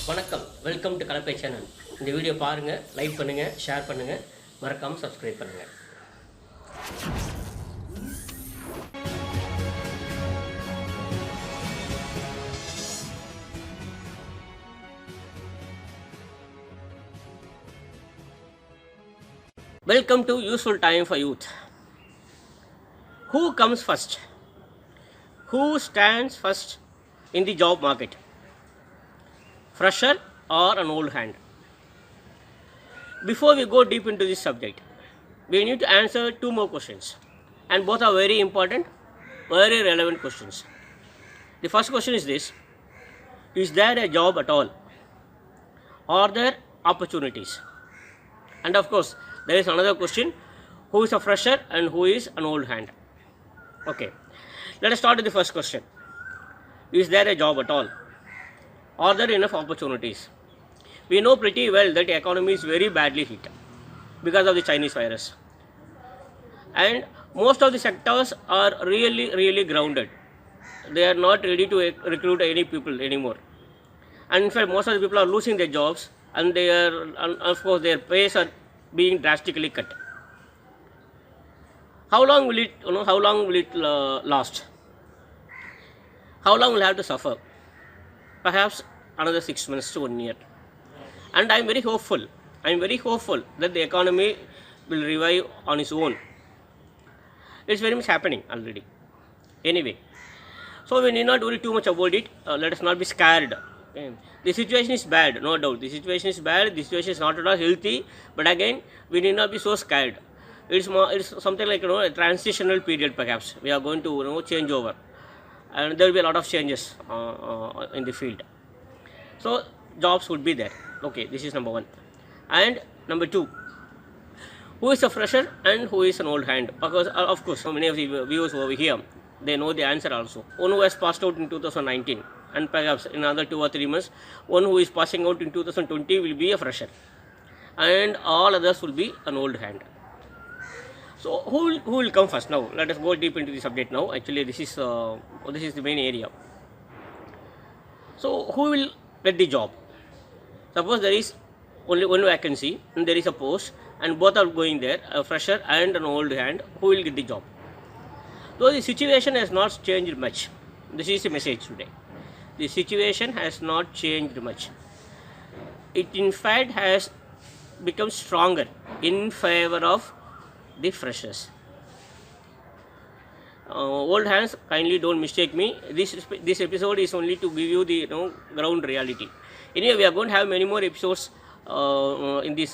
வணக்கம், welcome to கலப்பை channel. இந்த வீடியோ பாருங்கள், லைக் பண்ணுங்கள், ஷேர் பண்ணுங்கள், மறக்காமல் சப்ஸ்கிரைப் பண்ணுங்கள். Welcome to Useful Time for Youth. Who comes first? Who stands first in the job market? Fresher or an old hand? Before we go deep into this subject, we need to answer two more questions, and both are very important, very relevant questions. The first question is this: is there a job at all? Are there opportunities? And of course, there is another question: who is a fresher and who is an old hand? Okay, let us start with the first question. Is there a job at all? Are there enough opportunities? We know pretty well that the economy is very badly hit because of the Chinese virus, and most of the sectors are really grounded. They are not ready to recruit any people anymore, and in fact most of the people are losing their jobs, and they are, and of course their pays are being drastically cut. How long will it, how long will it last? How long will I have to suffer? Perhaps another 6 months to 1 year. And I am very hopeful. That the economy will revive on its own. It's very much happening already. Anyway, so we need not worry too much about it. Let us not be scared. Okay. The situation is bad, no doubt. The situation is bad. The situation is not at all healthy. But again, we need not be so scared. It's something like a transitional period. Perhaps we are going to change over, and there will be a lot of changes in the field. So jobs would be there. Okay, this is number one. And number two, who is a fresher and who is an old hand? Because of course, so many of the viewers over here, they know the answer also. One who has passed out in 2019, and perhaps in another 2 or 3 months, one who is passing out in 2020 will be a fresher, and all others will be an old hand. So who will come first? Now let us go deep into the subject now. Actually, this is the main area. So who will get the job? Suppose there is only one vacancy and there is a post, and both are going there, a fresher and an old hand. Who will get the job? Though the situation has not changed much, this is the message today. The situation has not changed much. It in fact has become stronger in favor of the freshers. Old hands, kindly don't mistake me. This episode is only to give you the ground reality. Anyway, we are going to have many more episodes in this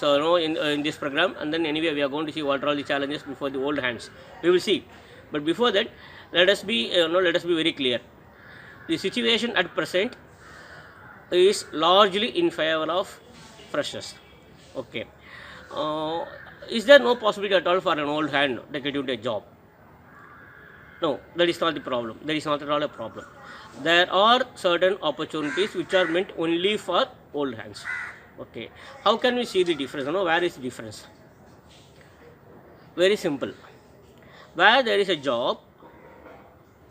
in this program, and then anyway we are going to see what are all the challenges before the old hands. We will see. But before that, let us be very clear. The situation at present is largely in favor of freshers. Okay. Is there no possibility at all for an old hand to get into a job? No, that is not the problem. That is not at all a problem. There are certain opportunities which are meant only for old hands. Okay. How can we see the difference? Where is the difference? Very simple. Where there is a job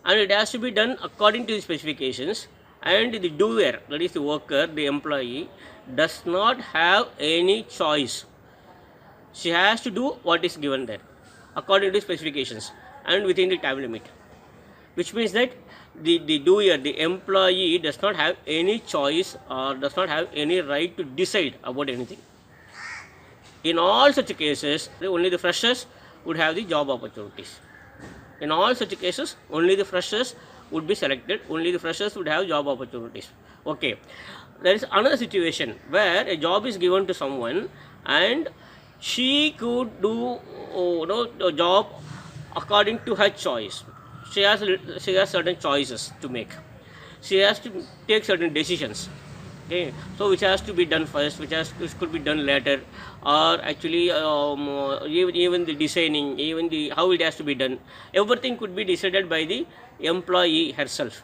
and it has to be done according to the specifications, and the doer, that is the worker, the employee, does not have any choice. She has to do what is given there according to specifications and within the time limit, which means that the doer, the employee, does not have any choice or does not have any right to decide about anything. In all such cases, only the freshers would have the job opportunities. In all such cases, only the freshers would be selected, only the freshers would have job opportunities. Okay, there is another situation where a job is given to someone and she could do a job according to her choice. She has certain choices to make. She has to take certain decisions. Okay, so which has to be done first, which could be done later, or actually even the designing, even the how it has to be done, everything could be decided by the employee herself.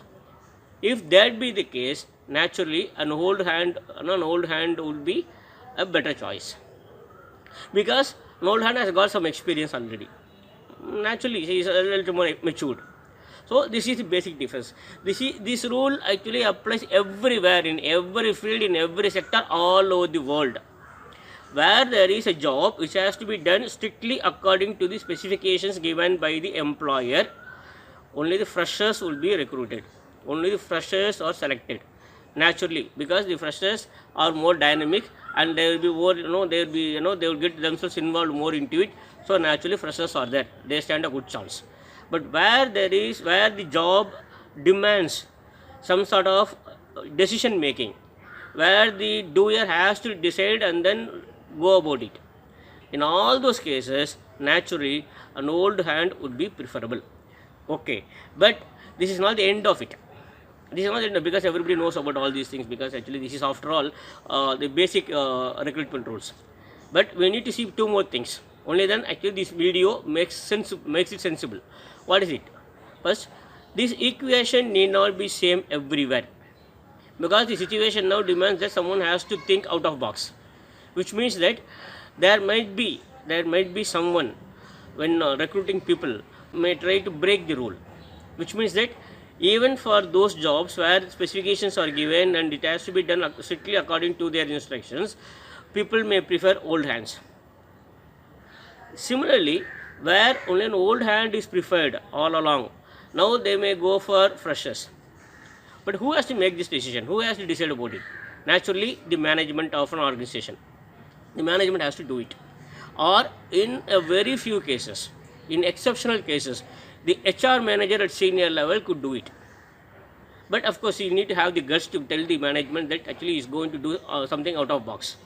If that be the case, naturally an old hand would be a better choice, because an old hand has got some experience already. Naturally, she is a little more matured. So this is the basic difference. This rule actually applies everywhere, in every field, in every sector, all over the world. Where there is a job which has to be done strictly according to the specifications given by the employer, only the freshers will be recruited. Only the freshers are selected naturally, because the freshers are more dynamic and they will be more, they will get themselves involved more into it. So naturally freshers are there, they stand a good chance. But where the job demands some sort of decision making, where the doer has to decide and then go about it, in all those cases naturally an old hand would be preferable. Okay, but this is not the end of it. This is not the end, because everybody knows about all these things, because actually this is after all the basic recruitment rules. But we need to see two more things. Only then actually this video makes it sensible. What is it? First, this equation need not be same everywhere, because the situation now demands that someone has to think out of box, which means that there might be someone, when recruiting people, may try to break the rule, which means that even for those jobs where specifications are given and it has to be done strictly according to their instructions, people may prefer old hands. Similarly, where only an old hand is preferred all along, now they may go for freshers. But who has to make this decision? Who has to decide about it? Naturally, the management of an organization. The management has to do it. Or in a very few cases, in exceptional cases, the HR manager at senior level could do it. But of course, you need to have the guts to tell the management that actually he is going to do something out of box.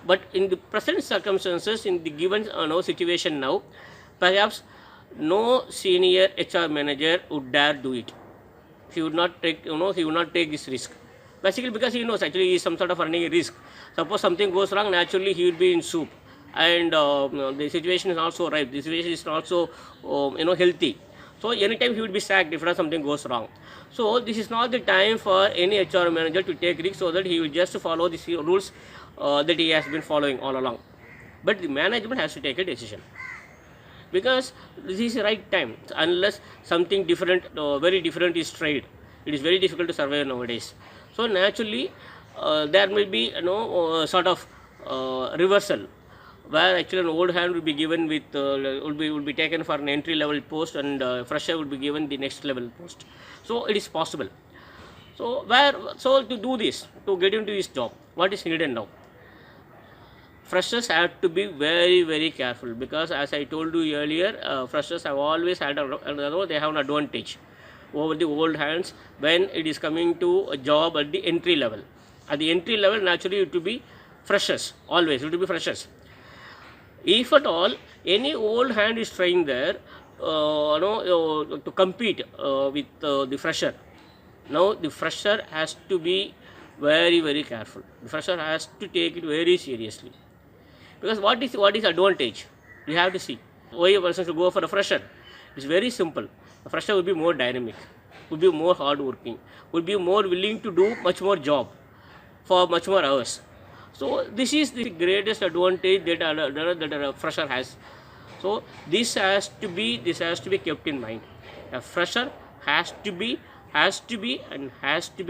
But in the present circumstances, in the given situation now, perhaps no senior HR manager would dare do it. He would not take, this risk. Basically, because he knows actually he is some sort of running a risk. Suppose something goes wrong, naturally he will be in soup, and the situation is also right. The situation is also healthy. So anytime he would be sacked if something goes wrong. So this is not the time for any HR manager to take risk, so that he will just follow the rules that he has been following all along. But the management has to take a decision, because this is the right time. Unless something different, very different is tried, it is very difficult to survive nowadays. So naturally there will be sort of reversal, where actually an old hand will be given with will be taken for an entry level post, and fresher will be given the next level post. So it is possible. So to do this, to get into this job, what is needed now? Freshers have to be very, very careful, because as I told you earlier, freshers have always had they have an advantage over the old hands when it is coming to a job at the entry level. At the entry level, naturally it will be freshers, always it will be freshers. If at all any old hand is trying there to compete with the fresher, now the fresher has to be very, very careful. The fresher has to take it very seriously, because what is advantage? You have to see why a person should go for a fresher. It's very simple. A fresher will be more dynamic, will be more hardworking, will be more willing to do much more job for much more hours. So this is the greatest advantage that a fresher has. So this has to be kept in mind. A fresher has to be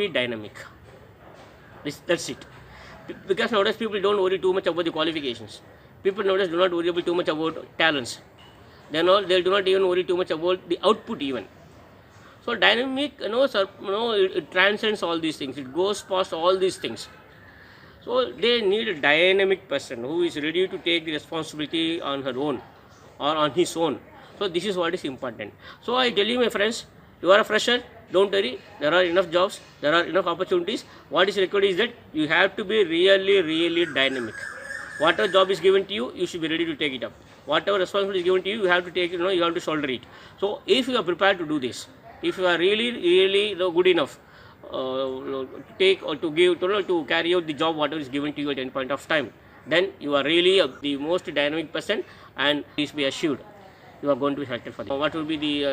dynamic. That's it. Because nowadays people don't worry too much about the qualifications. People nowadays do not worry too much about talents. They do not even worry too much about the output even. So dynamic, it transcends all these things. It goes past all these things. So they need a dynamic person who is ready to take the responsibility on her own or on his own. So this is what is important. So I tell you, my friends, you are a fresher, don't worry, there are enough jobs, there are enough opportunities. What is required is that you have to be really, really dynamic. Whatever job is given to you, you should be ready to take it up. Whatever responsibility is given to you, you have to take it, you have to shoulder it. So if you are prepared to do this, if you are really, really good enough to take or to give to carry out the job whatever is given to you at any point of time, then you are really the most dynamic person, and please be assured you are going to be selected for this. What will be the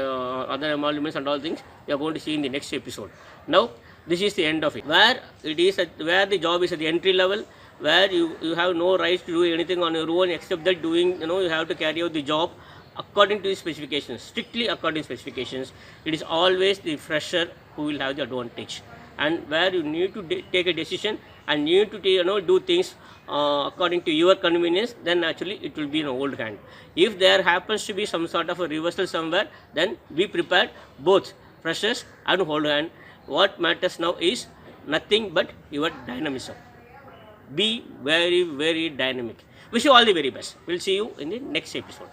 other emoluments and all things, you are going to see in the next episode. Now this is the end of it, where the job is at the entry level, where you have no right to do anything on your own except that you have to carry out the job according to the specifications, strictly according to specifications, it is always the fresher who will have the advantage. And where you need to take a decision and need to do things according to your convenience, then actually it will be in old hand. If there happens to be some sort of a reversal somewhere, then be prepared, both freshers and old hand. What matters now is nothing but your dynamism. Be very, very dynamic. Wish you all the very best. We'll see you in the next episode.